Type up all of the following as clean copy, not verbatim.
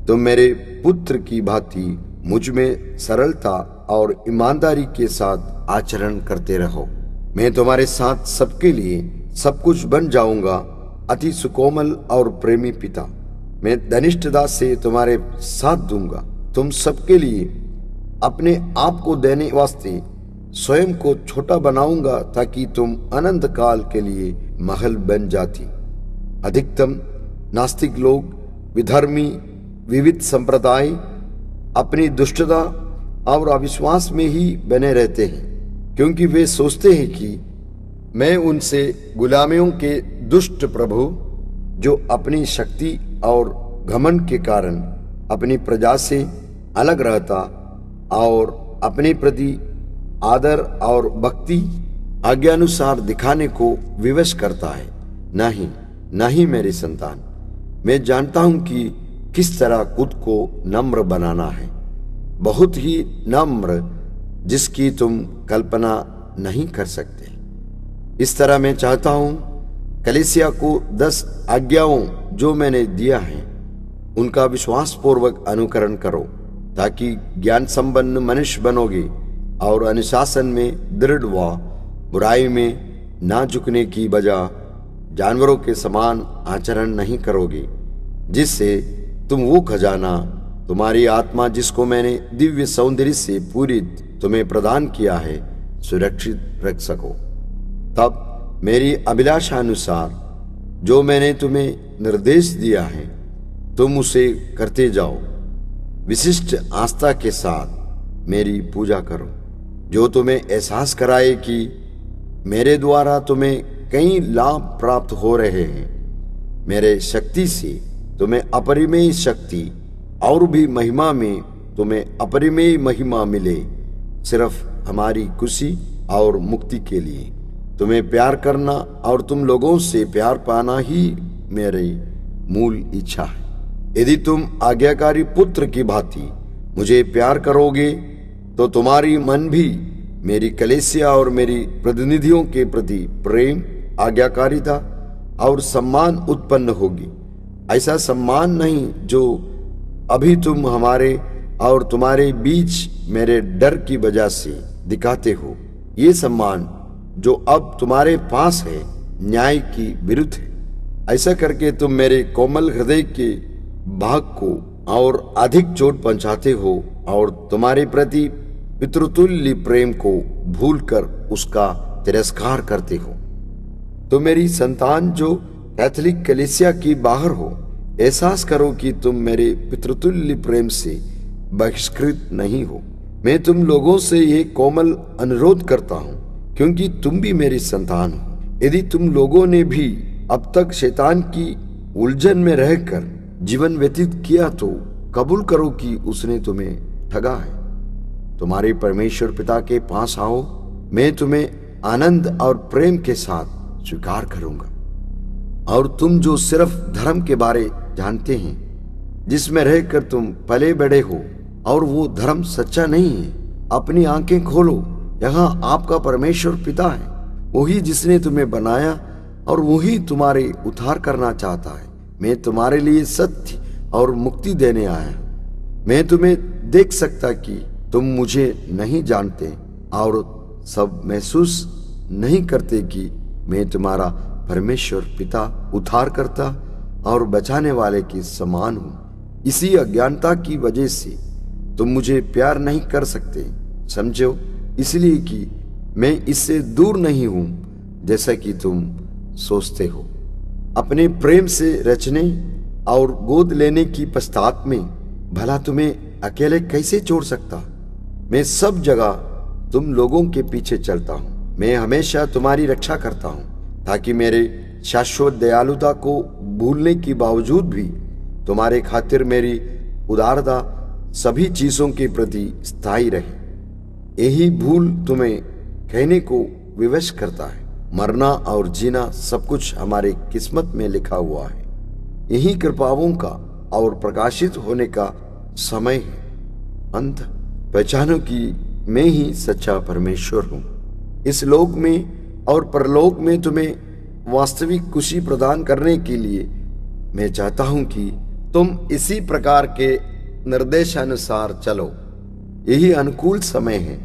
तुम मेरे पुत्र की भांति मुझ में सरलता और ईमानदारी के साथ आचरण करते रहो। मैं तुम्हारे साथ सबके लिए सब कुछ बन जाऊंगा, अति सुकोमल और प्रेमी पिता। मैं धनिष्ठता से तुम्हारे साथ दूंगा। तुम सबके लिए अपने आप को देने वास्ते स्वयं को छोटा बनाऊंगा, ताकि तुम अनंत काल के लिए महल बन जाती। अधिकतम नास्तिक लोग, विधर्मी, विविध संप्रदाय अपनी दुष्टता और अविश्वास में ही बने रहते हैं, क्योंकि वे सोचते हैं कि मैं उनसे गुलामियों के दुष्ट प्रभु, जो अपनी शक्ति और घमंड के कारण अपनी प्रजा से अलग रहता और अपने प्रति आदर और भक्ति आज्ञानुसार दिखाने को विवश करता है। नहीं नहीं मेरी संतान, मैं जानता हूं कि किस तरह खुद को नम्र बनाना है, बहुत ही नम्र, जिसकी तुम कल्पना नहीं कर सकते। इस तरह मैं चाहता हूं कलीसिया को 10 आज्ञाओं जो मैंने दिया है उनका विश्वास पूर्वक अनुकरण करो, ताकि ज्ञान संपन्न मनुष्य बनोगे और अनुशासन में दृढ़ व बुराई में ना झुकने की बजाय जानवरों के समान आचरण नहीं करोगे, जिससे तुम वो खजाना, तुम्हारी आत्मा जिसको मैंने दिव्य सौंदर्य से पूरी तुम्हें प्रदान किया है, सुरक्षित रख सको। तब मेरी अभिलाषा अनुसार जो मैंने तुम्हें निर्देश दिया है तुम उसे करते जाओ। विशिष्ट आस्था के साथ मेरी पूजा करो, जो तुम्हें एहसास कराए कि मेरे द्वारा तुम्हें कई लाभ प्राप्त हो रहे हैं। मेरे शक्ति से तुम्हें अपरिमेय शक्ति और भी महिमा में तुम्हें अपरिमेय महिमा मिले, सिर्फ हमारी खुशी और मुक्ति के लिए। तुम्हें प्यार करना और तुम लोगों से प्यार पाना ही मेरी मूल इच्छा है। यदि तुम आज्ञाकारी पुत्र की भांति मुझे प्यार करोगे तो तुम्हारी मन भी मेरी कलीसिया और मेरी प्रतिनिधियों के प्रति प्रेम, आज्ञाकारिता और सम्मान उत्पन्न होगी। ऐसा सम्मान नहीं जो अभी तुम हमारे और तुम्हारे बीच मेरे डर की वजह से दिखाते हो। ये सम्मान जो अब तुम्हारे पास है न्याय की विरुद्ध है। ऐसा करके तुम मेरे कोमल हृदय के भाग को और अधिक चोट पहुंचाते हो और तुम्हारे प्रति पितृतुल्य प्रेम को भूलकर उसका तिरस्कार करते हो। तो मेरी संतान जो कैथोलिक कलीसिया की बाहर हो, एहसास करो कि तुम मेरे पितृतुल्य प्रेम से बहिष्कृत नहीं हो। मैं तुम लोगों से ये कोमल अनुरोध करता हूँ, क्योंकि तुम भी मेरी संतान हो। यदि तुम लोगों ने भी अब तक शैतान की उलझन में रहकर जीवन व्यतीत किया तो कबूल करो कि उसने तुम्हें ठगा है। तुम्हारे परमेश्वर पिता के पास आओ, मैं तुम्हें आनंद और प्रेम के साथ स्वीकार करूंगा। और तुम जो सिर्फ धर्म के बारे जानते हैं, जिसमें रहकर तुम पले बड़े हो और वो धर्म सच्चा नहीं है, अपनी आंखें खोलो। यहाँ आपका परमेश्वर पिता है, वही जिसने तुम्हें बनाया और वही तुम्हारे उद्धार करना चाहता है। मैं तुम्हारे लिए सत्य और मुक्ति देने आया। मैं तुम्हें देख सकता कि तुम मुझे नहीं जानते और सब महसूस नहीं करते कि मैं तुम्हारा परमेश्वर पिता, उद्धार करता और बचाने वाले के समान हूँ। इसी अज्ञानता की वजह से तुम मुझे प्यार नहीं कर सकते, समझो, इसलिए कि मैं इससे दूर नहीं हूँ जैसा कि तुम सोचते हो। अपने प्रेम से रचने और गोद लेने की पश्चात में भला तुम्हें अकेले कैसे छोड़ सकता। मैं सब जगह तुम लोगों के पीछे चलता हूँ। मैं हमेशा तुम्हारी रक्षा करता हूँ, ताकि मेरे शाश्वत दयालुता को भूलने के बावजूद भी तुम्हारे खातिर मेरी उदारता सभी चीजों के प्रति स्थायी रहे। यही भूल तुम्हें कहने को विवश करता है, मरना और जीना सब कुछ हमारे किस्मत में लिखा हुआ है। यही कृपाओं का और प्रकाशित होने का समय है। अंत पहचानो कि मैं ही सच्चा परमेश्वर हूँ। इस लोक में और परलोक में तुम्हें वास्तविक खुशी प्रदान करने के लिए मैं चाहता हूँ कि तुम इसी प्रकार के निर्देशानुसार चलो। यही अनुकूल समय है।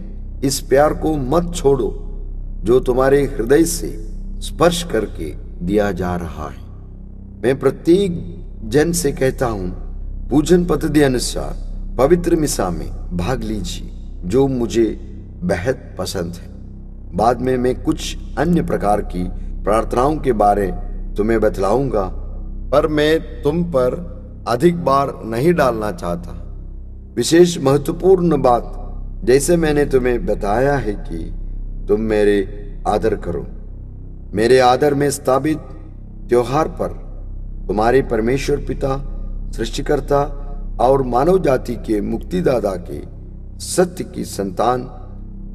इस प्यार को मत छोड़ो जो तुम्हारे हृदय से स्पर्श करके दिया जा रहा है। मैं प्रत्येक जन से कहता हूं, पूजन पद्धति अनुसार पवित्र मिसा में भाग लीजिए, जो मुझे बेहद पसंद है। बाद में मैं कुछ अन्य प्रकार की प्रार्थनाओं के बारे तुम्हें बतलाऊंगा, पर मैं तुम पर अधिक बार नहीं डालना चाहता। विशेष महत्वपूर्ण बात, जैसे मैंने तुम्हें बताया है कि तुम मेरे आदर करो। मेरे आदर में स्थापित त्योहार पर तुम्हारे परमेश्वर पिता, सृष्टिकर्ता और मानव जाति के मुक्तिदाता के सत्य की संतान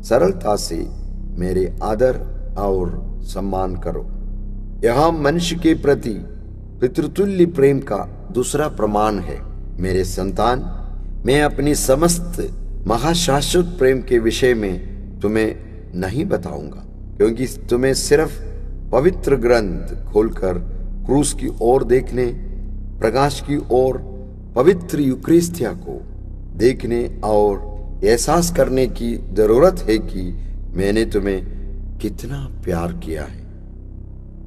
सरलता से मेरे आदर और सम्मान करो। यह मनुष्य के प्रति पितृतुल्य प्रेम का दूसरा प्रमाण है। मेरे संतान, मैं अपनी समस्त महाशाश्वत प्रेम के विषय में तुम्हें नहीं बताऊंगा, क्योंकि तुम्हें सिर्फ पवित्र ग्रंथ खोलकर क्रूस की ओर देखने, प्रकाश की ओर पवित्र यूकरिस्तिया को देखने और एहसास करने की जरूरत है कि मैंने तुम्हें कितना प्यार किया है।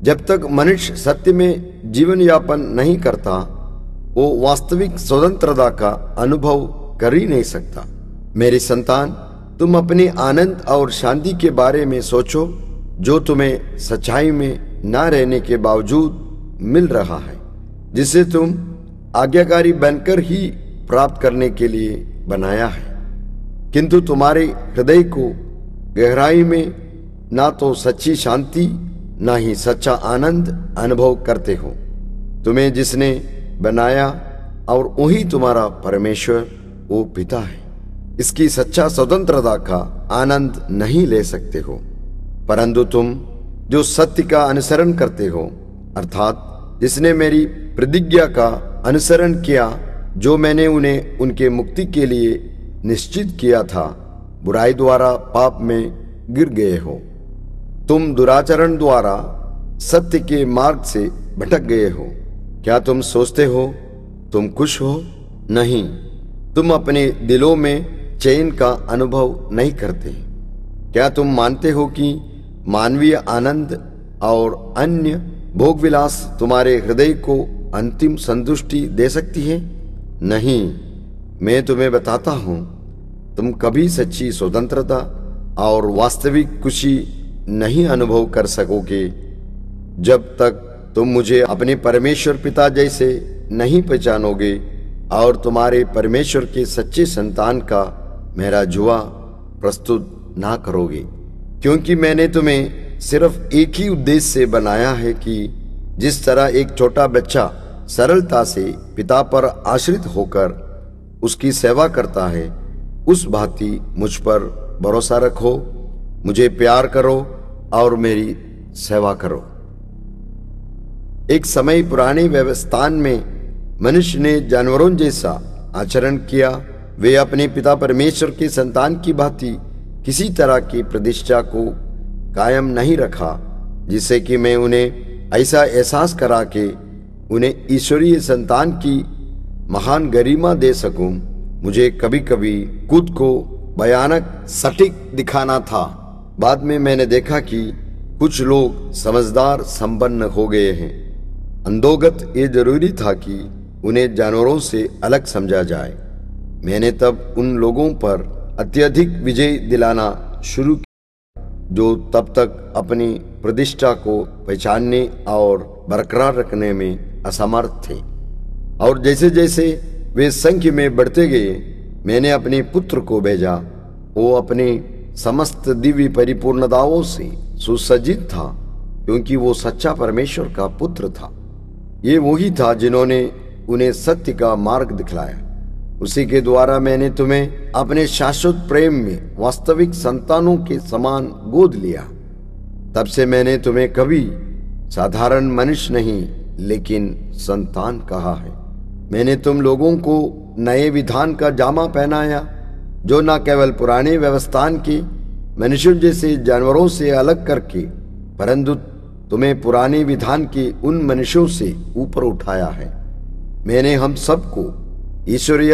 जब तक मनुष्य सत्य में जीवन यापन नहीं करता, वो वास्तविक स्वतंत्रता का अनुभव कर ही नहीं सकता। मेरी संतान, तुम अपने आनंद और शांति के बारे में सोचो, जो तुम्हें सच्चाई में न रहने के बावजूद मिल रहा है, जिसे तुम आज्ञाकारी बनकर ही प्राप्त करने के लिए बनाया है। किंतु तुम्हारे हृदय को गहराई में ना तो सच्ची शांति, ना ही सच्चा आनंद अनुभव करते हो। तुम्हें जिसने बनाया और वही तुम्हारा परमेश्वर, वो पिता है, इसकी सच्चा स्वतंत्रता का आनंद नहीं ले सकते हो। परंतु तुम जो सत्य का अनुसरण करते हो, अर्थात जिसने मेरी प्रतिज्ञा का अनुसरण किया, जो मैंने उन्हें उनके मुक्ति के लिए निश्चित किया था, बुराई द्वारा पाप में गिर गए हो। तुम दुराचरण द्वारा सत्य के मार्ग से भटक गए हो। क्या तुम सोचते हो तुम खुश हो? नहीं, तुम अपने दिलों में चैन का अनुभव नहीं करते। क्या तुम मानते हो कि मानवीय आनंद और अन्य भोगविलास तुम्हारे हृदय को अंतिम संतुष्टि दे सकती है? नहीं, मैं तुम्हें बताता हूं, तुम कभी सच्ची स्वतंत्रता और वास्तविक खुशी नहीं अनुभव कर सकोगे जब तक तुम मुझे अपने परमेश्वर पिता जैसे नहीं पहचानोगे और तुम्हारे परमेश्वर के सच्चे संतान का मेरा जुआ प्रस्तुत ना करोगे। क्योंकि मैंने तुम्हें सिर्फ एक ही उद्देश्य से बनाया है कि जिस तरह एक छोटा बच्चा सरलता से पिता पर आश्रित होकर उसकी सेवा करता है, उस भांति मुझ पर भरोसा रखो, मुझे प्यार करो और मेरी सेवा करो। एक समय पुराने व्यवस्थान में मनुष्य ने जानवरों जैसा आचरण किया। वे अपने पिता परमेश्वर के संतान की भांति किसी तरह की प्रतिष्ठा को कायम नहीं रखा, जिससे कि मैं उन्हें ऐसा एहसास करा के उन्हें ईश्वरीय संतान की महान गरिमा दे सकूं। मुझे कभी कभी खुद को भयानक सटीक दिखाना था। बाद में मैंने देखा कि कुछ लोग समझदार संपन्न हो गए हैं। अंतोगत ये जरूरी था कि उन्हें जानवरों से अलग समझा जाए। मैंने तब उन लोगों पर अत्यधिक विजय दिलाना शुरू किया जो तब तक अपनी प्रतिष्ठा को पहचानने और बरकरार रखने में असमर्थ थे। और जैसे जैसे वे संख्या में बढ़ते गए, मैंने अपने पुत्र को भेजा। वो अपने समस्त दिव्य परिपूर्णताओं से सुसज्जित था, क्योंकि वो सच्चा परमेश्वर का पुत्र था। ये वही था जिन्होंने उन्हें सत्य का मार्ग दिखलाया। उसी के द्वारा मैंने तुम्हें अपने शाश्वत प्रेम में वास्तविक संतानों के समान गोद लिया। तब से मैंने तुम्हें कभी साधारण मनुष्य नहीं, लेकिन संतान कहा है। मैंने तुम लोगों को नए विधान का जामा पहनाया, जो न केवल पुराने व्यवस्थान के मनुष्यों जैसे जानवरों से अलग करके, परंतु तुम्हें पुराने विधान के उन मनुष्यों से ऊपर उठाया है मैंने हम सबको ईश्वरीय